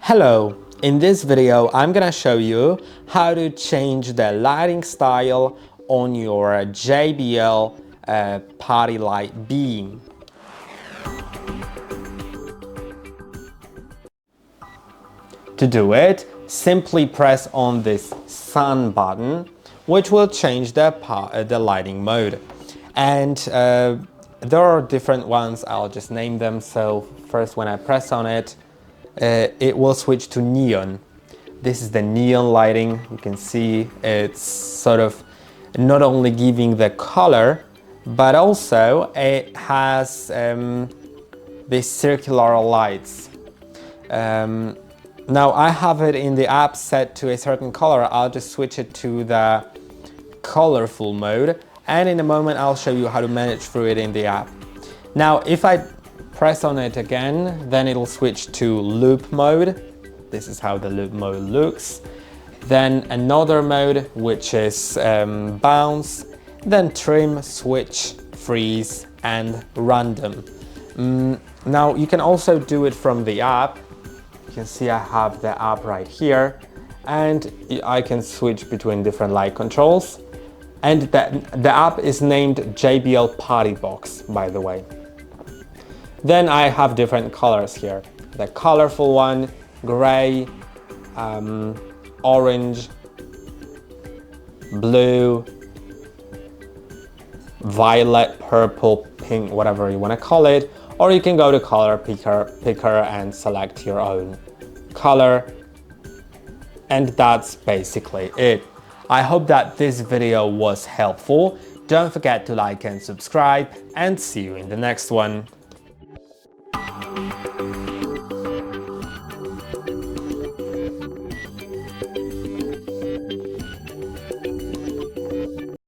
Hello, in this video I'm gonna show you how to change the lighting style on your JBL PartyLight Beam. To do it, simply press on this sun button, which will change the lighting mode. And there are different ones, I'll just name them. So first, when I press on it, it will switch to neon. This is the neon lighting. You can see it's sort of not only giving the color, but also it has these circular lights. Now I have it in the app set to a certain color. I'll just switch it to the colorful mode, and in a moment I'll show you how to manage through it in the app. Now if I press on it again, then it'll switch to loop mode. This is how the loop mode looks. Then another mode, which is bounce, then trim, switch, freeze, and random. Now you can also do it from the app. You can see I have the app right here, and I can switch between different light controls. And the app is named JBL Partybox, by the way. Then I have different colors here. The colorful one, gray, orange, blue, violet, purple, pink, whatever you want to call it. Or you can go to color picker and select your own color. And that's basically it. I hope that this video was helpful. Don't forget to like and subscribe, and see you in the next one.